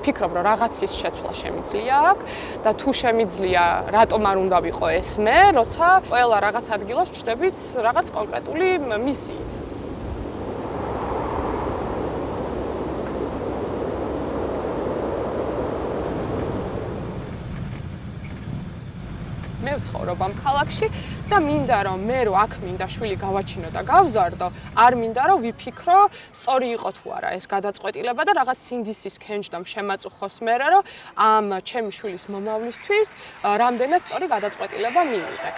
ვფიქრობ, რომ რაღაცის შეცვლა შემიძლია აქ და თუ შემიძლია, რატომ არ უნდა ვიყო ეს მე, როცა ყველა რაღაც ადგილას ვჩნდებით რაღაც კონკრეტული მისიით. მე ვცხოვრობ ამ ქალაქში და მინდა რომ მე რო აქ მინდა შვილი გავაჩინო და გავზარდო, არ მინდა რომ ვიფიქრო, სწორი იყო თუ არა ეს გადაწყვეტილება და რაღაც სინდისის ქენჯდამ შემაწუხოს მე რომ ამ ჩემი შვილის მომავლისთვის რამდენად სწორი გადაწყვეტილება მივიღე.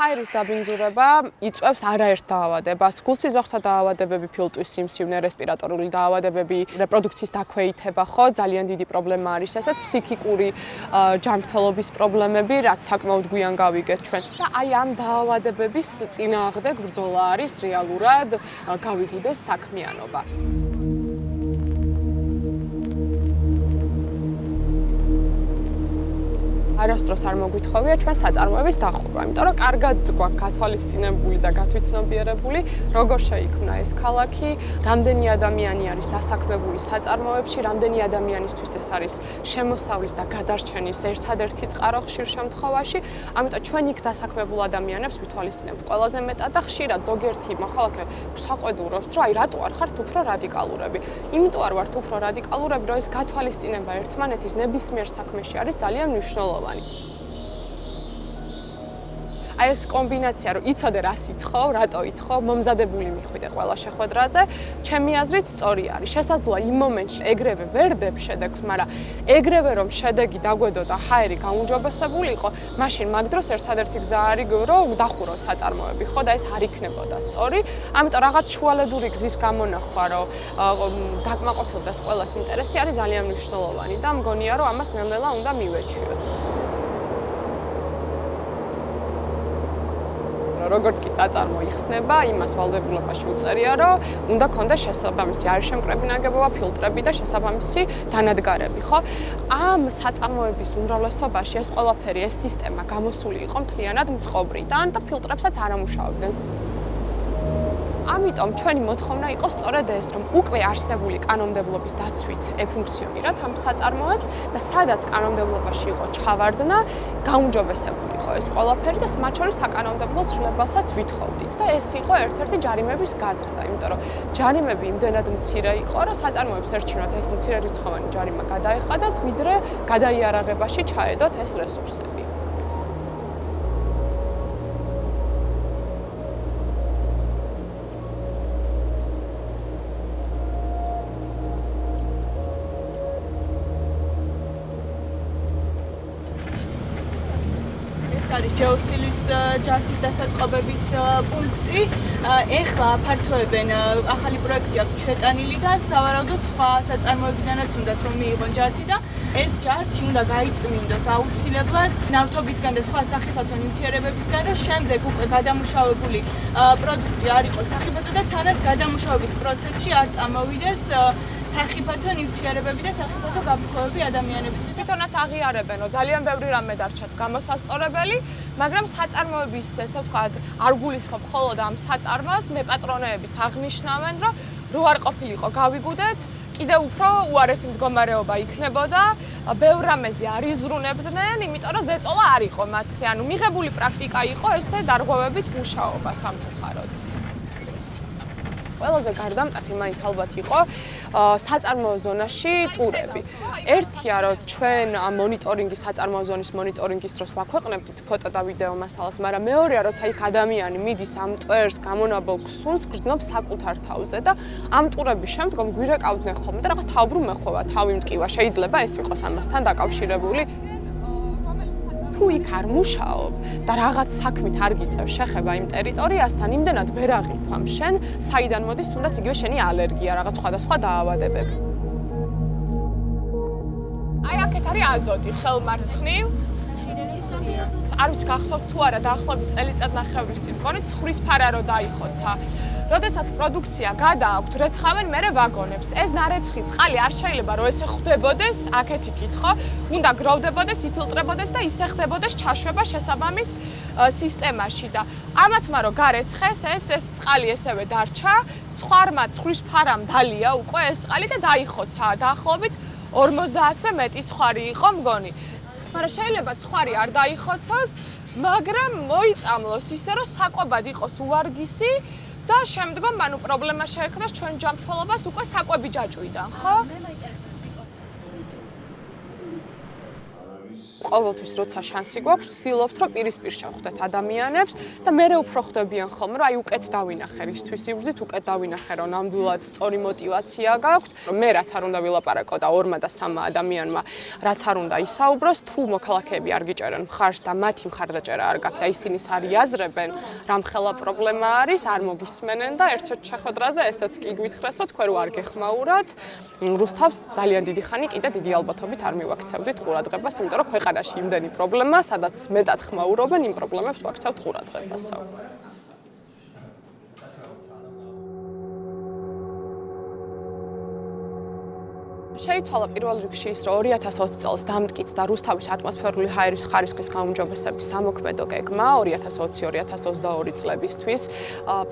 ჰაერის დაბინძურება იწვევს არაერთ დაავადებას, გულ-სისხლძარღვთა დაავადებები, ფილტვის სიმსივნე, რესპირატორული დაავადებები, რეპროდუქციის დაქვეითება, ხო, ძალიან დიდი პრობლემა არის ესეც, ფსიქიკური ჯანმრთელობის პრობლემები, რაც საკმაოდ გვიან გავიგეთ ჩვენ. და აი ამ დაავადებების წინააღმდეგ ბრძოლა არის რეალურად გავიგუდეს საქმიანობა. არასდროს არ მოგვითხოვია ჩვენ საწარმოების დახურვა, იმიტომ რომ კარგად გვაქვს გათვალისწინებული და გათვითცნობიერებული, როგორ შეიქმნა ეს ქალაქი, რამდენი ადამიანი არის დასაქმებული საწარმოებში, რამდენი ადამიანისთვის ეს არის შემოსავლის და გადარჩენის ერთადერთი წყარო ხშირ შემთხვევაში, ამიტომ ჩვენ იქ დასაქმებულ ადამიანებს ვითვალისწინებთ ყველაზე მეტად და ხშირად ზოგიერთი მოქალაქე საყვედურობს, რომ აი რატო არ ხართ უფრო რადიკალურები. იმიტომ არ ვართ უფრო რადიკალურები, რომ ეს გათვალისწინება ერთმანეთის ნებისმიერ საქმეში არის ძალიან მნიშვნელოვანი. აი ეს კომბინაცია, რომ იცოდე რა სითხო, რატო ითხოვ, მომზადებული მიხვიდე ყველა შეხვედრაზე, ჩემი აზრით სწორი არის. შესაძლოა იმ მომენტში ეგრევე ვერ დებ შედეგს, მაგრამ ეგრევე რომ შედეგი დაგვედო და ჰაერი გაუმჯობესებული იყო, მაშინ მაგ დროს ერთადერთი გზა არის, რომ დახურო საწარმოები, ხო და ეს არ იქნებოდა სწორი. ამიტომ რაღაც შუალედური გზის გამონახვა, რომ დაკმაყოფილდეს ყველას ინტერესი არის ძალიან მნიშვნელოვანი და მგონია, რომ ამას ნელ-ნელა უნდა მივეჩვიოთ. როგორც კი საწარმო იხსნება, იმას ვალდებულებაში უწერია, რომ უნდა ქონდეს შესაბამისი არიშემკრები ნაგებობა, ფილტრები და შესაბამისი დანადგარები, ხო? ამ საწარმოების უმრავლესობაში ეს ყველაფერი, ეს სისტემა გამოსული იყო მთლიანად მწყობრიდან და ფილტრებსაც არ ამუშავებდნენ. ამიტომ ჩვენი მოთხოვნა იყო სწორედ ეს, რომ უკვე არსებული კანონმდებლობის დაცვით ეფუნქციონირათ ამ საწარმოებს და სადაც კანონმდებლობაში იყო ჩავარდნა, გაუმჯობესებული იყო ეს ყველაფერი და მათ შორის საკანონმდებლო ცვლილებასაც ვითხოვდით და ეს იყო ერთ-ერთი ჯარიმების გაზრდა, იმიტომ რომ ჯარიმები იმდენად მცირე იყო, რომ საწარმოებს ერჩინოთ ეს მცირერიცხოვანი ჯარიმა გადაეხადათ, ვიდრე გადაიარაღებაში ჩაედოთ ეს რესურსები. არის ჯეოსტილის ჯარცის დასაწყობების პუნქტი. ეხლა აფართოებენ ახალი პროექტი აქვს შეტანილი და სავარაუდოდ სხვა საწარმოებიდანაც უნდათ რომ მიიღონ ჯართი და ეს ჯართი უნდა გაიწმინდოს აუცილებლად ნავთობისგან და სხვა სახიფათო ნივთიერებებისგან და შემდეგ უკვე გადამუშავებული პროდუქტი არ იყოს სახიფათო და თანაც გადამუშავების პროცესში არ წამოვიდეს სახიფათო ნივთიერებები და სახიფათო გაფრქვევები ადამიანებისთვის. თვითონაც აღიარებენ, რომ ძალიან ბევრი რამე დარჩათ გამოსასწორებელი, მაგრამ საწარმოების, ესე ვთქვათ, არ გულისხმობ მხოლოდ ამ საწარმოს, მე პატრონეებიც აღნიშნავენ, რომ რო არ ყოფილიყო გავიგუდეთ, კიდევ უფრო უარესი მდგომარეობა იქნებოდა, ბევრ რამეზე არ იზრუნებდნენ, იმიტომ რომ ზეწოლა არ იყო მათზე, ანუ მიღებული პრაქტიკა იყო ესე დარღვევებით მუშაობა სამწუხაროდ. ყველაზე გარდამტეხი მაინც ალბათ იყო საწარმოო ზონაში ტურები. ერთია, რომ ჩვენ ამ მონიტორინგის, საწარმოო ზონის მონიტორინგის დროს ვაქვეყნებდით ფოტო და ვიდეო მასალას, მაგრამ მეორეა, როცა იქ ადამიანი მიდის ამ ტვერს, გამონაბოლ ქსუნს, გრძნობს საკუთარ თავზე და ამ ტურების შემდგომ გვირეკავდნენ ხოლმე და რაღაც თავბრუ მეხვევა, თავი მტკივა, შეიძლება ეს იყოს ამასთან დაკავშირებული. თუ იქ არ მუშაობ და რაღაც საქმით არ გიწევ შეხება იმ ტერიტორიასთან, იმდენად ვერ აღიქვამ შენ, საიდან მოდის თუნდაც იგივე შენი ალერგია, რაღაც სხვადასხვა დაავადებები. აი აქეთ არის აზოტი, ხელმარცხნივ. არ ვიცი გახსოვთ თუ არა დაახლოებით წელიწადნახევრის წინ მგონი ცხვრის ფარა რო დაიხოცა. როდესაც პროდუქცია გადააქვთ, რეცხავენ მერე ვაგონებს. ეს ნარეცხი წყალი არ შეიძლება რომ ესე ხვდებოდეს, აქეთი კითხო, უნდა გროვდებოდეს, იფილტრებოდეს და ისე ხდებოდეს ჩაშვება შესაბამის სისტემაში და ამათმა რო გარეცხეს, ეს წყალი ესევე დარჩა, ცხვარმა ცხვრის ფარამ დალია უკვე ეს წყალი და დაიხოცა. დაახლოებით 50-ზე მეტი ცხვარი იყო მგონი. მაგრამ შეიძლება ცხვარი არ დაიხოცოს, მაგრამ მოიწამლოს ისე რომ საკვებად იყოს უვარგისი და შემდგომ პრობლემა შეექმნას ჩვენ ჯანმრთელობას უკვე საკვები ჯაჭვიდან, ხო? ყოველთვის როცა შანსი გვაქვს, ვცდილობთ რომ პირისპირ შევხვდეთ ადამიანებს და მერე უფრო ხვდებიან ხოლმე რომ უკეთ დავინახე რისთვის იბრძვით, უკეთ დავინახე რომ ნამდვილად სწორი мотиваცია გაქვთ, რომ მე რაც არ უნდა ვილაპარაკო და ორმა და სამმა ადამიანმა რაც არ უნდა ისაუბროს, თუ მოქალაქეები არ გიჭერენ მხარს და მათი მხარდაჭერა არ გაქვთ და ისინი არიაზრებენ, რამხელა პრობლემა არის, არ მოგისმენენ და ერთ-ერთ შეხვედრაზე ესაც კი გვითხრეს, რომ თქვენ რო არ გეხმაურათ, რუსთავს ძალიან დიდი ხანი კიდე დიდი ალბათობით არ მივაქცევდით ყურადღებას, იმიტომ რომ ქვეყანაში იმდენი პრობლემა, სადაც მეტად ხმაურობენ, იმ პრობლემებს ვაქცევთ ყურადღებას. შეიცვალა პირველ რიგში ის, რომ 2020 წელს დამტკიცდა რუსთავის ატმოსფერული ჰაერის ხარისხის გაუმჯობესების სამოქმედო გეგმა 2020-2022 წლებისთვის.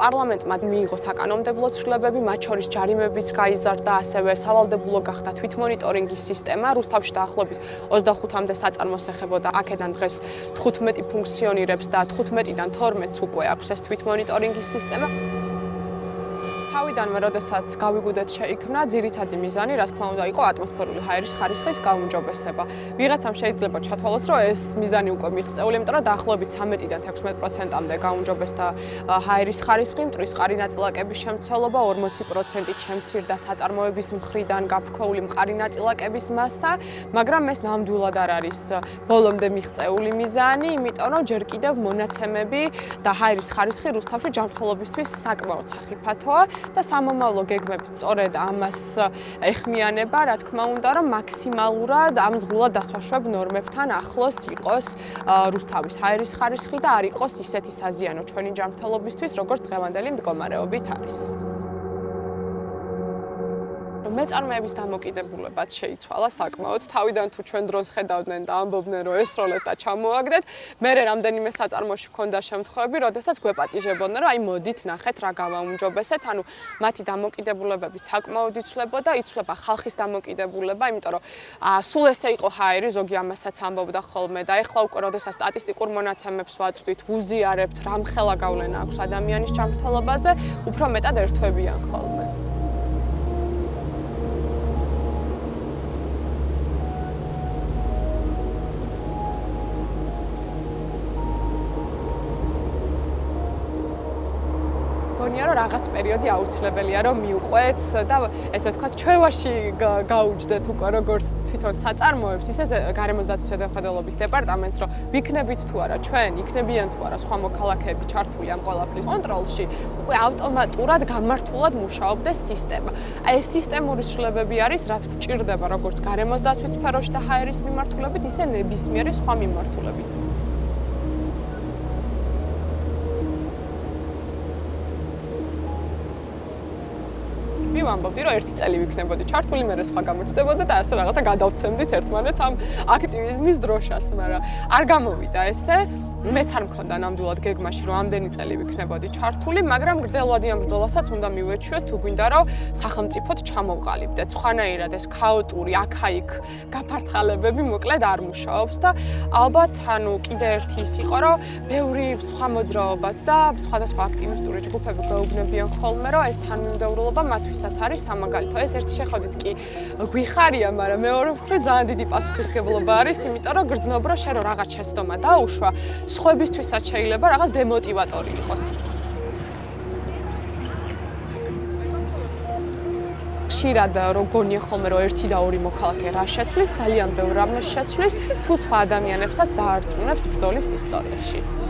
პარლამენტმა მიიღო საკანონმდებლო ცვლილებები, მათ შორის ჯარიმებიც გაიზარდა, ასევე სავალდებულო გახდა თვითმონიტორინგის სისტემა. რუსთავში დაახლოებით 25-მდე საწარმოს ეხებოდა, აქედან დღეს 15 ფუნქციონირებს და 15-დან 12-ს უკვე აქვს ეს თვითმონიტორინგის სისტემა. თავიდანვე, როდესაც გავიგუდეთ შეიქმნა, ძირითადი მიზანი, რა თქმა უნდა, იყო ატმოსფერული ჰაერის ხარისხის გაუმჯობესება. ვიღაცამ შეიძლება ჩათვალოს, რომ ეს მიზანი უკვე მიღწეული, იმიტომ რომ დაახლოებით 13-დან 16%-მდე გაუმჯობესდა ჰაერის ხარისხი, მტვრის-მყარი ნაწილაკების შემცველობა, 40%-ით შემცირდა საწარმოების მხრიდან გაფრქვეული მყარი ნაწილაკების მასა, მაგრამ ეს ნამდვილად არ არის ბოლომდე მიღწეული მიზანი, იმიტომ რომ ჯერ კიდევ მონაცემები და ჰაერის ხარისხი რუსთავში ჯანმრთელობისთვის საკმაოდ სახიფათოა. და სამომავლო გეგმები სწორედ ამას ეხმიანება, რა თქმა უნდა, რომ მაქსიმალურად ამ ზღვრულად დასაშვებ ნორმებთან ახლოს იყოს რუსთავის ჰაერის ხარისხი და არ იყოს ისეთი საზიანო ჩვენი ჯანმრთელობისთვის, როგორც დღევანდელი მდგომარეობით არის. მეწარმეების დამოკიდებულებაც შეიცვალა საკმაოდ. თავიდან თუ ჩვენ დრონს ხედავდნენ და ამბობდნენ, რომ ესროლეთ და ჩამოაგდეთ, მერე რამდენიმე საწარმოში ჰქონდა შემთხვევები, როდესაც გვეპატიჟებოდნენ, რომ მოდით ნახეთ რა გავაუმჯობესეთ. ანუ მათი დამოკიდებულებები საკმაოდ იცვლებოდა, იცვლება ხალხის დამოკიდებულება, იმიტომ რომ სულ ესე იყო ჰაერი, ზოგი ამასაც ამბობდა ხოლმე და ეხლა უკვე როდესაც სტატისტიკურ მონაცემებს ვაწვდით, ვუზიარებთ, რამხელა გავლენა აქვს ადამიანის ჯანმრთელობაზე, უფრო მეტად ერთვებიან ხოლმე. რომ რაღაც პერიოდი აუცილებელია რომ მიუყვეთ და ესე ვთქვათ ჩვევაში გაუჯდეთ უკვე როგორც თვითონ საწარმოებს ისე გარემოსდაცვის ზედამხედველობის დეპარტამენტს რომ ვიქნებით თუ არა ჩვენ იქნებიან თუ არა სხვა მოქალაქეები ჩართული ამ ყველაფრის კონტროლში უკვე ავტომატურად გამართულად მუშაობდეს სისტემა. აი ეს სისტემური ცვლილებები არის რაც გვჭირდება როგორც გარემოსდაცვის სფეროში და ჰაერის მიმართულებით ისე ნებისმიერი სხვა მიმართულებით. ვამბობდი, რომ ერთი წელი ვიქნებოდი ჩართული, მერე სხვა გამოჩნდებოდა და ასე რაღაცა გადავცემდით ერთმანეთს ამ აქტივიზმის დროშას, მაგრამ არ გამოვიდა ესე. მეც არ მქონდა ნამდვილად გეგმაში, რომ ამდენი წელი ვიქნებოდი ჩართული, მაგრამ გრძელვადიან ბრძოლასაც უნდა მივეჩვიოთ, თუ გვინდა რომ სახელმწიფოდ ჩამოვყალიბდეთ. სხვანაირად ეს ქაოტური აქა-იქ გაფართხალებები მოკლედ არ მუშაობს და ალბათ კიდე ერთი ის იყო, რომ ბევრი სხვა მოძრაობაც და სხვადასხვა აქტივისტური ჯგუფები გვეუბნებიან ხოლმე, რომ ეს თანმიმდევრულობა მათთვისაც არის სამაგალითო. ეს ერთი შეხედვით კი გვიხარია, მაგრამ მეორე მხრივ ძალიან დიდი პასუხისმგებლობა არის, იმიტომ რომ გრძნობ რომ შენ რაღაც შეცდომა დაუშვა, სხვებისთვისაც შეიძლება რაღაც დემოტივატორი იყოს. ხშირად რო გონია ხოლმე რომ ერთი და ორი მოქალაქე რა შეცვლის, ძალიან ბევრ რამეს შეცვლის, თუ სხვა ადამიანებსაც დაარწმუნებს ბრძოლის ისტორიაში.